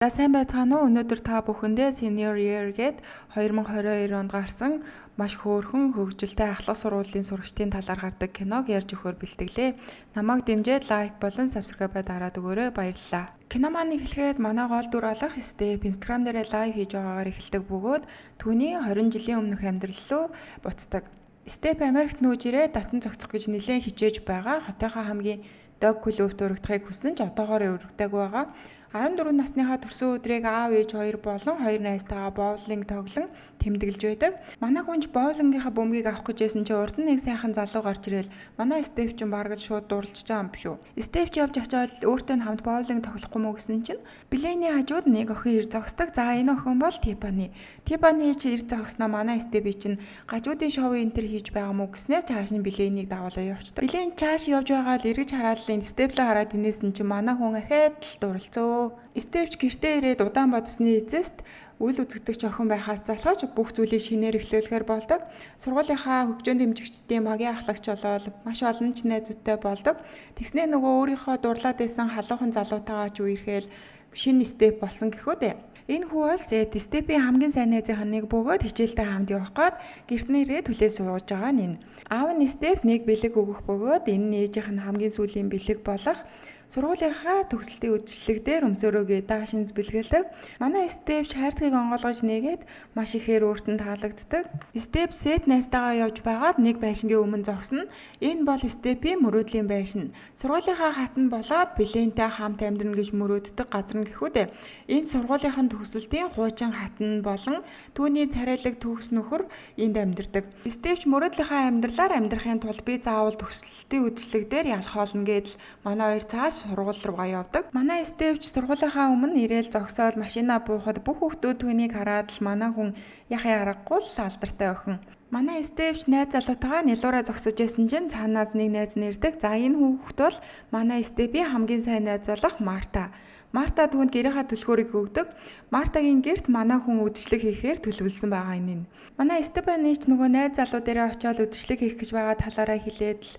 За сайн байцгаана уу? Өнөөдөр та бүхэндээ Senior Year гээд 2022 онд гарсан маш хөөрхөн хөгжилтэй ахлах сургуулийн сурагчдын талаар гардаг киног ярьж өгөхөөр бэлтгэлээ. Намайг дэмжиж лайк болон subscribe дараад өгөөрэй, баярлалаа. Кино маань эхлэхэд манай гол дүр алах Степ Instagram дээр лайв хийж байгаагаар эхэлдэг бөгөөд түүний 20 жилийн өмнөх амьдрал руу буцдаг. Степ Америкт нүүж ирээд дасан зохицох гэж нэлээд хичээж байгаа. Хотынхаа хамгийн дог клубт урагдахыг хүсэн ч одоогоор урагдаг байгаа. 14 насныхаа төрсөн өдрийг аав ээж хоёр болон хоёр найзтайгаа боулинг тоглон тэмдэглэж байдаг. Манай хүнч боулингийнхаа бөмбөгийг авах гэжсэн чинь урд нь нэг сайхан залуу гарч ирэл манай Степ ч баг л шууд дурлж байгаа юм шүү. Степ ч явж очиод өөртөө хамт боулинг тоглохгүй мө гэсэн чинь Блэйний хажууд нэг охин ир зогсдог. За энэ охин бол Типани. Типани чи ир зогсноо манай Степи чинь гажуудын шоу энэ төр хийж байгаа мө гэснээр цааш нь Блэйнийг дагуулаа явчихдаг. Блэйн чааш явж байгаа л эргэж хараад л Степлээ хараад инээсэн чинь манай хүн ахаад л дурлцөө. Степч гэртээ ирээд удаан бодсны эцэст үл үзэгдэгч охин байхаас залхаж бүх зүйлийг шинээр эхлүүлэхээр болдог. Сургуулийнхаа хөгжөөнд дэмжигчдийн багийн ахлагч болоод маш олон ч найзуудтай болдог. Тэгснээ нөгөө өөрийнхөө дурлаад байсан халуухан залуутайгаа ч үерхээл шинэ Степ болсон гэхүү дээ. Энэ хүү бол Степийн хамгийн сайн найзынхаа нэг бөгөөд хичээлдээ хамт явах гээд гэрт нэрээ түлээ сууж байгаа нь энэ. Аав нь Степ нэг бэлэг өгөх бөгөөд энэ нь ээжийнх нь хамгийн сүүлийн бэлэг болох сургуулийнхаа төгсөлтийн үдшилэг дээр өмсөөрөөгээ даашинз бэлгэлдэг. Манай Степ хайрцгийг онгойлгож нэгээд маш ихээр өөрт нь таалагддаг. Степ сет найзтайгаа явж байгаад нэг байшингийн өмнө зогсно. Энэ бол Степийн мөрөөдлийн байшин. Сургуулийнхаа хатан болоод Блэйнтэй хамт амьдрна гэж мөрөөддөг газар нь гэхүү дээ. Энэ сургуулийнхын төгсөлтийн хуучин хатан болон түүний царайлаг төгс нөхөр энд амьдардаг. Степч мөрөөдлийнхаа амьдралаар амьдрахын тулд би заавал төгсөлтийн үдшилэг дээр ялах болно гэдэл манай хоёр цааш сургууль руугаа явдаг. Манай Степч сургуулийнхаа өмнө ирээл зогсоод машина буухад бүх хүмүүс түүнийг хараад л манай хүн яхаа аргагүй л алдартай охин. Манай Степч найз залуутайгаа нялуураа зогсож байсан чинь цаанаас нэг найз нэрдэг. За энэ хүүхэд бол манай Степийн хамгийн сайн найз болох Марта. Марта түүнд гэрийнхаа түлхүүрийг өгдөг. Мартагийн гэрт манай хүн үдшилэг хийхээр төлөвлөсөн байгаа энэ. Манай Степаныч нөгөө найз залуу дээрээ очиод үдшилэг хийх гэж байгаа талаараа хэлээд л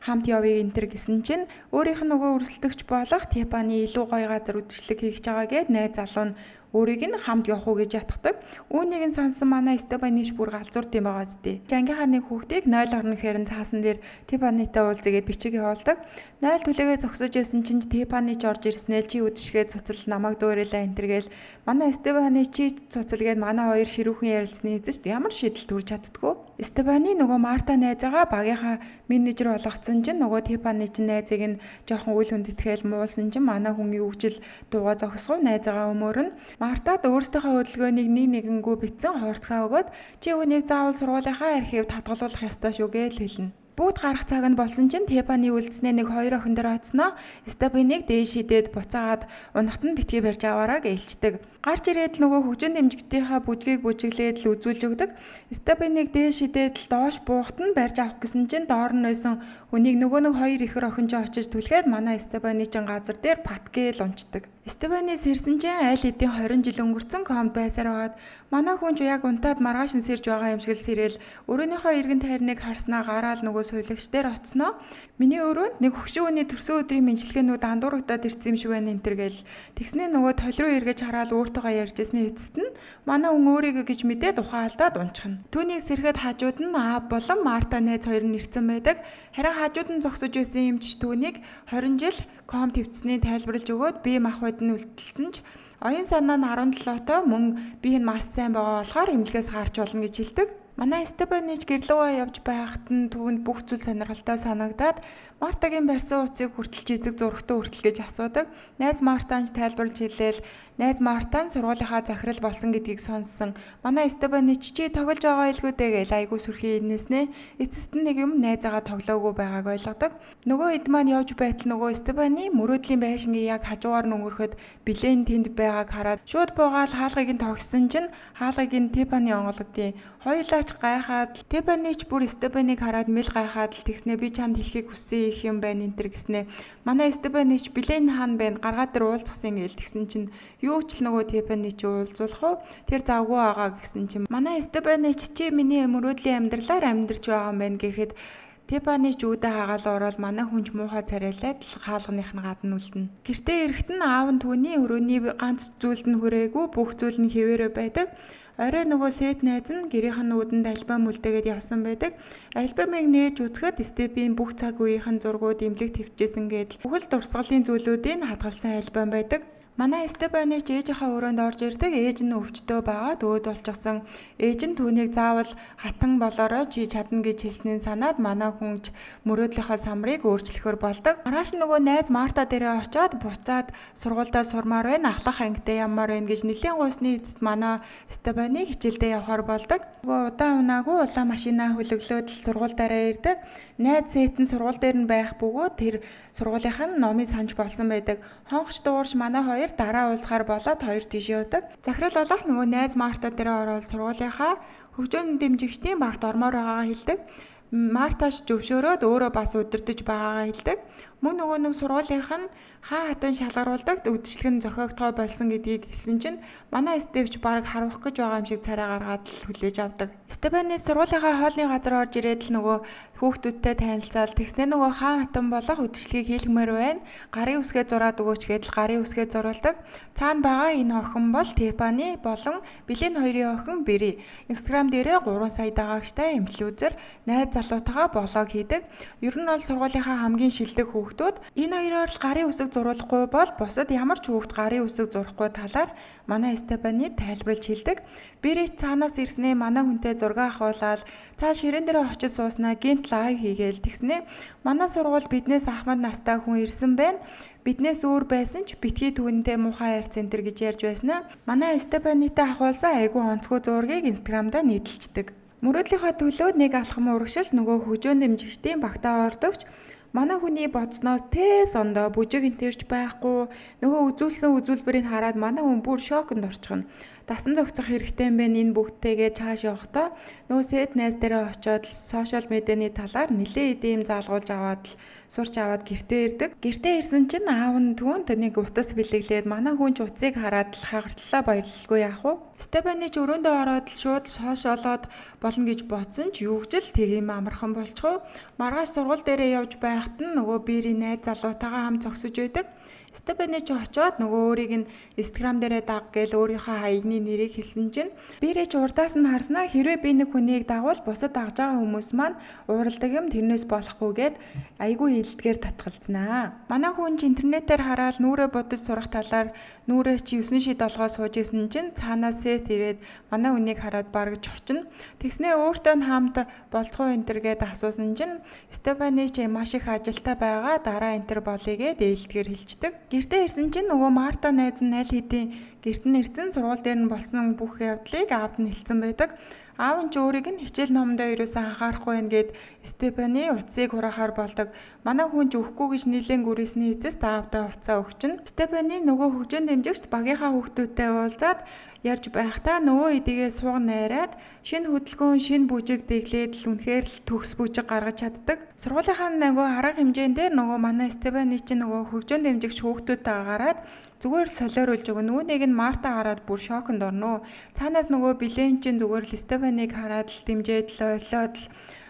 хамт явъя энэ төр гэсэн чинь өөрийнх нь нөгөө өрсөлдөгч болох Типани илүү гоё газар үдшилэг хийх гэж байгаа гэд найз залуу нь өөрийг нь хамт явах уу гэж ятгадаг. Үүнийг нь сонсон манай Степанич бүр галзуурд юм байгаа зү. Жангийнхаа нэг хүүхдийг 0 орно хэрэн цаасан дээр Типанитай уулзгээд бичиг явуулдаг. 0 түлээгээ зогсож байсан чинь Типанич орж ирснээр чи үдшгээ цуцал намайг дуурайлаа энэ төргээл манай Степани чи цуцалгээд манай хоёр ширүүхэн ярилцсны эцэст ямар шийдэл төрж чаддгүй. Степани нөгөө Марта найзаагаа багийнхаа менежер болгоцсон чинь нөгөө Типанич найзыг нь жоохон үл хүндэтгээл муулсан чинь манай хүн юу гэж л дууга зогсгоо найзаагаа өмөрнө. Мартад өөрсдийнхөө хөдөлгөөнийг нэгэнгүү битсэн хуурцгаа өгөөд чи үүнийг заавал сургуулийнхаа архив татгалуулах ёстой шүү гэж хэлнэ. Бүгд гарах цаг нь болсон чинь Типани үлдснээ нэг хоёр охин дээр оцсноо Степанийг дээш шидээд буцаагаад унахт нь битгий барьж аваараа гэлчдэг. Гарч ирээд л нөгөө хөгжин дэмжигчдийнхаа бүжгийг бүжиглээд л үзүүлж өгдөг. Степанийг дээш шидээд л доош буухт нь барьж авах гэсэн чинь доор нь байсан хүнийг нөгөө нэг хоёр ихэр охин ч очиж түлхээд манай Степани чин газар дээр паткээл унцдаг. Степани сэрсэн чинь айл эдийн 20 жил өнгөрцөн комд байсаар байгаад манай хүн ч яг унтаад маргааш нь сэрж байгаа юм шиг л сэрэл өрөөнийхөө эргэн тайрныг харснаа гараал нөгөө сувилагч дээр оцсноо. Миний өрөөнд нэг хөгшин хүний төрсөн өдрийн мэдлэгээнүүд андуурагдаад ирсэн юм шиг байна энэ төр гэл. Тэгснээ нөгөө толь руу эргэж хараад өөртөөгөө ярьжсны эцэст нь манай хүн өөрийгөө гэж мэдээд ухаалдаад унчихна. Түүнийг сэрхэд хажууд нь аав болон Марта найз хоёр нь ирсэн байдаг. Харин хажууд нь зогсож байсан юм ч түүнийг 20 жил ком твцсний тайлбарлаж өгөөд би мах бод нь үлдэлсэн ч оюун санаа нь 17-той мөн би энэ маш сайн байгаа болохоор эмнэлгээс гарч болно гэж хэлдэг. Манай Степанич гэрлүүгээ явж байхад нь түүнд бүх зүйл сонирхолтой санагдаад Мартагийн барьсан утсыг хүртэл жижиг зурагтай хүртэл гэж асуудаг. Найз Мартаанч тайлбарлаж хэлээл найз Мартаан сургуулийнхаа захирал болсон гэдгийг сонссон. Манай Степанич чи тоглож байгаа илгүүдээ гэл айгуу сүрхий инээснэ. Эцэст нь нэг юм найзаагаа тоглоогүй байгааг ойлгодог. Нөгөө хэд маань явж байтал нөгөө Степани мөрөөдлийн байшингийн яг хажуугаар нөмөрөхөд Блэйн тэнд байгааг хараад шууд буугаал хаалгыг нь тогссон чинь хаалгыг нь Типани онгойлгодیں۔ Хоёулаа гайхаад Типанич бүр Степанийг хараад мэл гайхаад л тэгснэ би чамд хэлхийг хүссэн их юм байна энэ төр гэснэ. Манай Степанич Блэйн хаан байна гаргаа дээр уулзсан гээл тэгсэн чинь юу ч л нөгөө Типанич уулзуулах уу тэр завгүй байгаа гэсэн чинь манай Степанич чи миний мөрөөдлийн амьдралаар амьдарч байгаа юм байна гэхэд Типаны ч үүдээ хагаал ороод манай хүнч муухай царайлаад л хаалганых нь гадна үлдэнэ. Гэртээ ирэхэд нь аав нь түүний өрөөний ганц зүйлд нь хүрээгүй бүх зүйл нь хэвээрээ байдаг. Орой нөгөө Сет найз нь гэрийнх нь нүдэнд альбом үлдээгээд явсан байдаг. Альбомыг нээж үзэхэд Степийн бүх цаг үеийнхэн зургууд имлэг твчээсэн гэдэл бүхэл дурсгалын зүйлүүдийг хадгалсан альбом байдаг. Манай Степаны ч ээжийнхээ өрөөнд орж ирдэг. Ээж нь өвчтөө байгаад өөд болчихсон. Ээж нь түүнийг заавал хатан болоорой чи чадна гэж хэлснээр санаад манай хүнч мөрөөдлийнхөө самрыг өөрчлөхөр болдог. Маргааш нөгөө найз Марта дээрээ очиод буцаад сургуульдаа сурмаар байна. Ахлах ангидаа ямаар байна гэж нэлийн гуйсны эцэст манай Степаны хичээлдээ явахаар болдог. Нөгөө удаан унаагүй улаан машинаа хөлөглөөд л сургуульдаараа ирдэг. Найз Сет нь сургууль дээр нь байх бөгөөд тэр сургуулийнх нь номыг санаж болсон байдаг. Хонгоч дуурч манай хоёр дараа уулзахаар болоод хоёр тийш явдаг. Захирал болох нөгөө найз Марта дээр ороод сургуулийнхаа хөгжөөний дэмжигчдийн багт ормоор байгаагаа хэлдэг. Марташ зөвшөөрөөд өөрөө бас удирдах байгаагаа хэлдэг. Мөн нөгөө нэг сургуулийнх нь хаа хатан шалгаруулдаг үдшилэг нь зохиогдгоо болсон гэдгийг хэлсэн чинь манай Степч баг харуулах гэж байгаа юм шиг царай гаргаад л хүлээж авдаг. Степаны сургуулийнхаа хоолны газар орж ирээд л нөгөө хүүхдүүдтэй танилцаал тэгснэ нөгөө хаа хатан болох үдшилгийг хийлгмээр байна. Гарын үсгээ зураад өгөөч гэдэл гарын үсгээ зурулдаг. Цаана байгаа энэ охин бол Типаны болон Билен хоёрын охин Бэри. Instagram дээрээ 3 сая дагагчтай эмчлүүзэр найз залуутайгаа блог хийдэг. Ер нь бол сургуулийнхаа хамгийн шилдэг хүүхдүүд энэ хоёроор л гарын үсэг зурулахгүй бол бусад ямар ч хүүхд гарын үсэг зурхгүй талаар манай Степаны тайлбарлаж хэлдэг. Бэри цаанаас ирснээ манай хүнтэй зураг авахуулаад цаа ширээн дээр очиж сууснаа гинт лайв хийгээл тэгснээ манай сургууль биднээс ахмад настай хүн ирсэн байна. Биднээс өөр байсан ч битгий түүнтэй муухай хайр центр гэж ярьж байснаа манай Степанитай ахуулсан айгүй онцгой зургийг инстаграмдаа нийтэлцдэг. Мөрөөдлийнхөө төлөө нэг алхам урагшилж нөгөө хөгжөөн дэмжигчдийн багтаа ордогч манай хүний бодсноос сондоо бүжиг интерч байхгүй нөгөө үзүүлсэн үзүүлбэрийг хараад манай хүн бүр шоконд орчихно. Дасан зохицох хэрэгтэй юм байна энэ бүгдтэйгээ чааш явахдаа нөгөө Сет найз дээрээ очиод сошиал медианы талаар нэлээд идэм заалгуулж аваад сурч аваад гэртээ ирдэг. Гэртээ ирсэн чинь аав нь түүнд нэг утас бэлэглээд манай хүн ч утсыг хараад л хагартлаа баярлалгүй яах вэ? Степаны ч өрөөндөө ороод л шууд сошиалоод болно гэж бодсон ч юу гэж л тийм амархан болчихоо. Маргааш сургууль дээрээ явж байхад нь нөгөө Бэри найз залуутайгаа хамт зогсож байдаг. Степаны ч очиод нөгөө өөрийг нь Instagram дээрээ даг гээл өөрийнхөө хаягны нэрийг хэлсэн чинь Бэри ч урдаас нь харснаа хэрвээ би нэг хүнийг дагвал бусад дагж байгаа хүмүүс маань ууралдаг юм тэрнээс болохгүйгээд айгүй илтгэр татгалзнаа. Манай хүн ч интернетээр хараад нүрээ бодож сурах талаар нүрээ чи 9 шид олгоо сууж исэн чинь цаанаас Сет ирээд манай хүнийг хараад бараг чочно. Тэгснээ өөртөө хамт болцгоо энтер гээд асуусан чинь Степаны ч маш их ажилтаа байгаа дараа энтер болъё гээд ээлтгэр хэлждэг. Гэртээ ирсэн чинь нөгөө Марта найз нь аль хэдийн гэрт нь ирсэн сургууль дээр нь болсон бүх явдлыг аавд нь хэлсэн байдаг. Аав нь ч өөрийг нь хичээл номдоо ерөөсөө анхаарахгүй байна гэд Степаны утсыг хураахаар болдог. Манай хүн ч өгөхгүй гэж нилээн гүрээсний эцэст аавдаа уцаа өгчин. Степаны нөгөө хөгжөөн дэмжигчд багийнхаа хүүхдүүдтэй уулзаад ярьж байхдаа нөгөө эдийгээ сууг найраад шинэ хөдөлгөөн шинэ бүжиг дэглээд л үнэхээр л төгс бүжиг гаргаж чаддаг. Сургуулийнхаа нөгөө арга хэмжээн дээр нөгөө манай Степаны чинь нөгөө хөгжөөн дэмжигч хүүхдүүдтэй гараад зүгээр солиоруулж өгнө. Нүунийг нь Марта хараад бүр шоконд орно. Цаанаас нөгөө Билен чинь зүгээр л Степаныг хараад л дэмжээд л ойрлоод л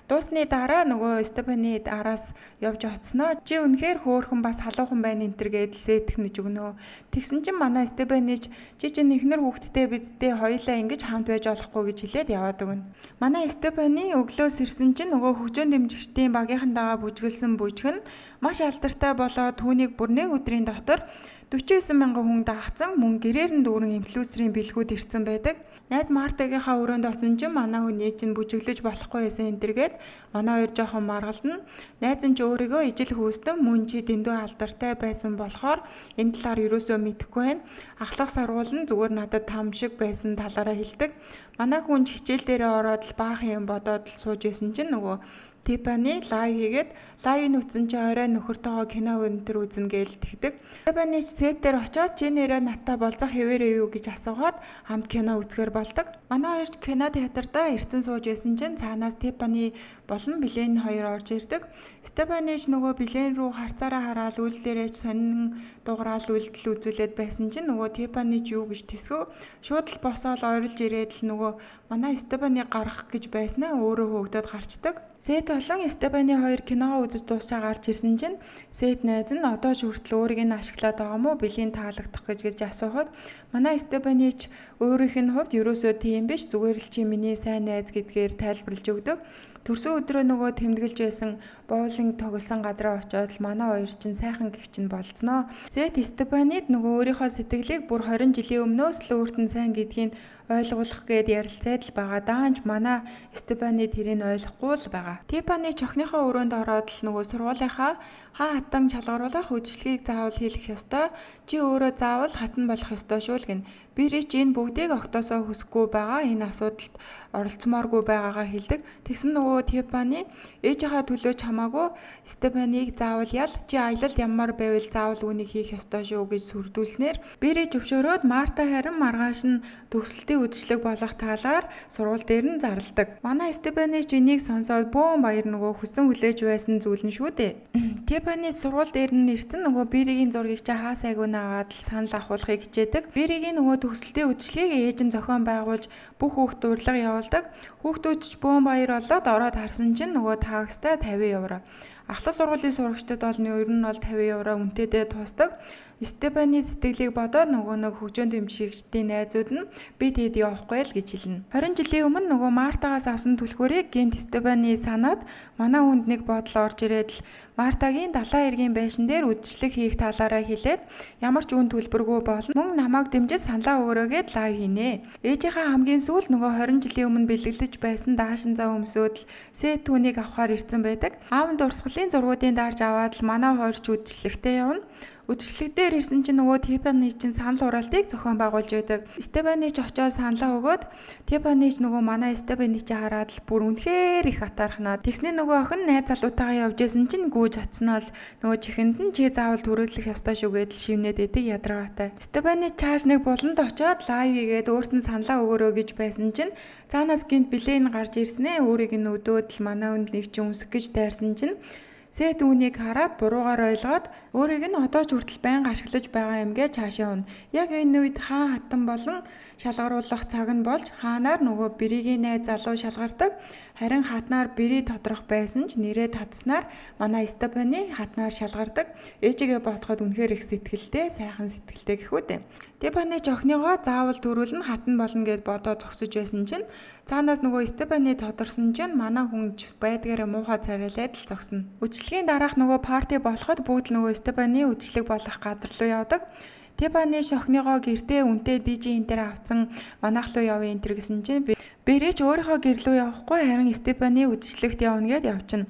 дуусны дараа нөгөө Степаны араас явж оцсноо. Чи үнэхээр хөөхөн бас халуухан байна энтер гэдэл сэтгнэж өгнө. Тэгсэн чинь манай Степаны чи чинь ихнэр хүүхэдтэй бидтэй хоёулаа ингэж хамт байж болохгүй гэж хэлээд яваад өгнө. Манай Степаны өглөөс ирсэн чинь нөгөө хөгжөөн дэмжигчдийн багийнхантайгаа бүжгэлсэн бүжиг нь маш алдартай болоод түүнийг бүр нэг өдрийн дотор 49 мянган хүн дагцсан мөн гэрээр нь дүүрэн инфлюенсерийн бэлгүүд ирсэн байдаг. Найз Мартагийнхаа өрөөнд оцсон чинь манай хүний чинь бүжиглэж болохгүй байсан энтергээд манай хоёр жоохон маргална. Найз нь ч өөрийгөө ижил хөөстөн мөн чи дэндүү алдартай байсан болохоор энэ талаар юусоо мэдэхгүй байна. Ахлах саргуул нь зүгээр надад там шиг байсан талаараа хэлдэг. Манай хүн хичээл дээрээ ороод л баах юм бодоод л сууж исэн чинь нөгөө Типаны лайв хийгээд лайв нүцэн чи орой нөхөртөөгөө кино өнтер үзнэ гээл тэгдэг. Типаны Сет дээр очиод чи нэрээ натаа болцох хэвээрээ юу гэж асуугаад хамт кино үзэхэр болдог. Манай хоёрч кино театрдаа ирсэн сууж исэн чинь цаанаас Типаны болон Билен хоёр орж ирдэг. Степаныч нөгөө Билен рүү харцаараа хараад үйлдэлээрээ сонин дуграал үйлдэл үзүүлээд байсан чинь нөгөө Типаныч юу гэж тэсгөө шууд л босоод ойрлж ирээд л нөгөө манай Степаны гарах гэж байснаа өөрөө хөөгдөд гарчдаг. Сет болон Стефани хоёр киногоо үзэж дуусчаа гарч ирсэн чинь Сет найз нь одоо ч хүртэл өөрийг нь ашиглаад байгаа мó билийн таалагдах гэж асуухад манай Стефани ч өөрийнх нь хувьд ерөөсөө тийм биш зүгээр л чи миний сайн найз гэдгээр тайлбарлаж өгдөг. Төрсөн өдрөө нөгөө тэмдэглэж байсан боулинг тоглосон газараа очиод л манай хоёр чинь сайхан гихч нь болцноо. Сет Стефанид нөгөө өөрийнхөө сэтгэлийг бүр 20 жилийн өмнөөс л өөрт нь сайн гэдгийг ойлгуулах гээд ярилцээд л байгаа. Даанч манай Стефани тэрийг ойлгохгүй л байгаа. Тиффани ч охиныхоо өрөөнд ороод л нөгөө сургуулийнхаа хатан шалгаруулах үйлчлэгийг заавал хийх ёстой. Чи өөрөө заавал хатан болох ёстой шүү л гин. Би ч энэ бүгдийг огтосоо хүсэхгүй байгаа. Энэ асуудалд оролцмооргүй байгаагаа хэлдэг. Тэгсэн нөгөө Тиффани ээжийнхаа төлөө чамаагүй Стефаниг заавал ял чи аялалд ямар байвал заавал үүнийг хийх ёстой шүү гэж сүрдүүлснээр Бири зөвшөөрөөд Марта харин маргааш нь төгсөлтийн үдшилэг болох талаар сургууль дээр нь зарладаг. Манай Стефани ч энийг сонсоод бөөн баяр нөгөө хүсэн хүлээж байсан зүйл нь шүү дээ. Тиффани сургууль дээр нь ирсэн нөгөө Биригийн зургийг чи хаасайг наагаад л санал авахулахыг хичээдэг. Биригийн нөгөө төгсөлтийн үдшилгийг ээж нь зохион байгуулж бүх хүүхд урилга явуулдаг. Хүүхдүүд ч бөөн баяр болоод ороод харсан чинь нөгөө тагстай 50 евро. Ахлах сургуулийн сурагчдад бол ер нь бол 50 евро үнэтэйдээ туусдаг. Стефани сэтгэлийг бодоод нөгөө нэг хөгжөөн дэмжигчдийн найзууд нь би тэд явахгүй л гэж хэлнэ. 20 жилийн өмнө нөгөө Мартагаас авсан түлхүүрийг гэнт Стефани санаад манай хүнд нэг бодол орж ирээд л Мартагийн далайн эргийн байшин дээр үдшилэг хийх талаараа хэлээд ямар ч үн төлбөргүй болно. Мөн намайг дэмжиж саналаа өгөөрөөгээд лайв хийнэ. Ээжийнхээ хамгийн сүүл нөгөө 20 жилийн өмнө бэлгэлж байсан даашин зав өмсөөд л Сет түүнийг авахар ирсэн байдаг. Аав нь дурсгалын зургуудын дарж аваад л манай хоёр ч үдшилэгтээ явна. Үдшилэг дээр ирсэн чинь нөгөө Тиффани чинь санал хураалтыг зохион байгуулж байдаг. Стефани ч очоод саналаа өгөөд Тиффани ч нөгөө манай Стефани чи хараад л бүр үнэхээр их атаархнаа. Тэгснэ нөгөө охин найз залуутайгаа явж исэн чинь гүйж оцсноо л нөгөө чихэнд нь чи заавал төрөлдөх ёстой шүү гэдэл шивнээд идэг ядаргаатай. Стефани чааш нэг буланд очоод лайв хийгээд өөрт нь саналаа өгөөрөө гэж байсан чинь цаанаас гинт билет гарч ирснээ өөрийг нь өдөөд л манай хүнд нэг ч өмсөх гэж дайрсан чинь Сет үүнийг хараад буруугаар ойлгоод өөрийг нь одоо ч хүртэл байнга ашиглаж байгаа юм гэж цаашаа явна. Яг энэ үед хаан хатан болон шалгаруулах цаг нь болж хаанаар нөгөө Биригийн найз залуу шалгардаг. Харин хатнаар Бири тодрох байсан ч нэрээ татснаар манай Стефани хатнаар шалгардаг. Ээжигээ бодоход үнэхээр их сэтгэлтэй, сайхан сэтгэлтэй гэхүү дээ. Тиффани ч охиныгоо заавал төрүүлнэ хатан болно гэд бодоод зогсож байсан чинь цаанаас нөгөө Стефани тодорсон чинь манай хүн байдгаараа муухай царайлаад л зогсно. Үдшилгийн дараах нөгөө парти болоход бүгд нөгөө Стефани үдшилэг болох газар руу явдаг. Тиффани охиныгоо гэртээ үнтэй дижи энтер авсан манайх руу явъя энтер гэсэн чинь Бири ч өөрийнхөө гэр рүү явахгүй харин Стефани үдшилэгт явна гэд явчихна.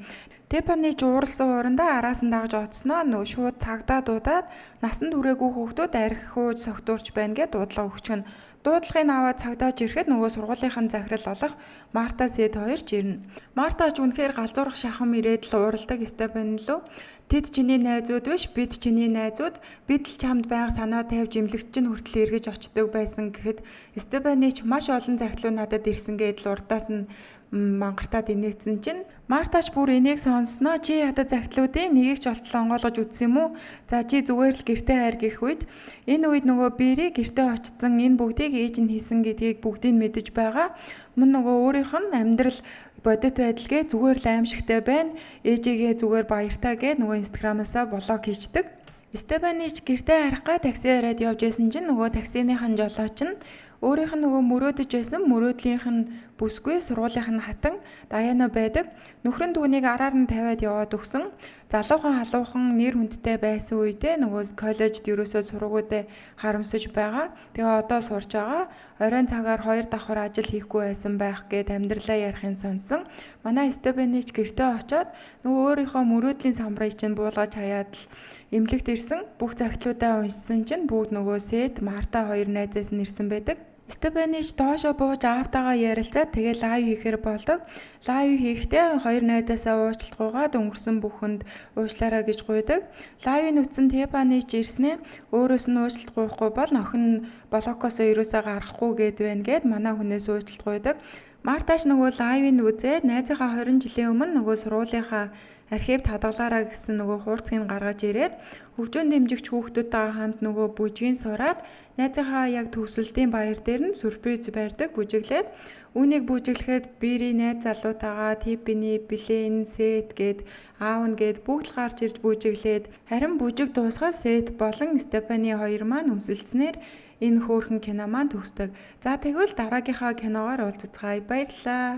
Тиффани ч ууралсан уурандаа араас нь дагж оцсноо нөө шууд цагдаа дуудаад насан туршаагүй хүүхдүүд архиуж согтуурч байна гэд дуудлага өгчихнө. Дуудлагыг аваад цагдаач ирэхэд нөгөө сургуулийнхын захирал болох Марта Сет хоёр ч ирнэ. Марта ч үнэхээр галзуурах шахам ирээд л ууралдаг Стефани лөө. Тэд чиний найзууд биш, бид чиний найзууд. Бид л чамд байнга санаа тавьж имлэгч чинь хүртэл эргэж очдөг байсан гэхэд Стефани ч маш олон захидлууд надад ирсэн гэдэл урдаас нь мангартаад инээсэн чинь Мартач бүр энийг сонсноо чи ядаа захидлуудын нэгийг ч олтлоо онгойлгож үтсэн юм уу? За чи зүгээр л гэртээ хайр гэх үед энэ үед нөгөө Бири гэртээ очсон энэ бүгдийг ээж нь хийсэн гэдгийг бүгдийг мэдэж байгаа. Мөн нөгөө өөрийнх нь амьдрал бодит байдалгээ зүгээр л аимшигтай байна. Ээжигээ зүгээр баяртай гэд нөгөө инстаграмаасаа блог хийчдэг. Стефани ч гэртээ харах га такси яриад явж байсан чинь нөгөө таксиныхан жолооч нь өөрийнх нь нөгөө мөрөөдөж байсан мөрөөдлийнх нь бүсгүй сургуулийнх нь хатан Даяна байдаг. Нөхрөн түүнийг араар нь тавиад яваад өгсөн. Залуухан халуухан нэр хүндтэй байсан үедээ нөгөө коллежид ерөөсөө сургуудаа харамсаж байгаа. Тэгээ одоо сурж байгаа. Оройн цагаар 2 давхар ажил хийхгүй байсан байх гэд амьдралаа ярихын сонсон. Манай Стефани ч гэртээ очоод нөгөө өөрийнхөө мөрөөдлийн самбарыг чинь буулгаж хаяад л эмнэлэгт ирсэн. Бүх захидлуудаа уншсан чинь бүгд нөгөө Сет, Марта хоёр найзаас нь ирсэн байдаг. Стефани ч доошо бууж аавтайгаа ярилцаад тэгээ лайв хийхээр болдог. Лайв хийхдээ хоёр найдаасаа уучлалгүйгээд өнгөрсөн бүхэнд уучлаарай гэж гуйдаг. Лайвын үтсэн Тиффани ч ирснээ өөрөөс нь уучлалт гуйхгүй бол охин блокосоо ерөөсөө гарахгүй гэд байна гэд манай хүнээс уучлалт гуйдаг. Марташ нөгөө лайвыг үзээд найзынхаа 20 жилийн өмнө нөгөө сургуулийнхаа архивд хадгалаараа гэсэн нөгөө хуурцгийг гаргаж ирээд хөгжөөн дэмжигч хүүхдүүдтэйгээ хамт нөгөө бүжгийг сураад найзынхаа яг төгсөлтийн баяр дээр нь сюрприз барьдаг бүжиглээд үүнийг бүжиглэхэд бири найз залуутаагаа Типпини, Блейн, Сет гээд аав нь гээд бүгд л гарч ирж бүжиглээд харин бүжиг дуусгаад Сет болон Стефани хоёр маань үнсэлцснээр энэ хөөрхөн кино маань төгсдөг. За тэгвэл дараагийнхаа киногоор уулзцгаая. Баярлалаа.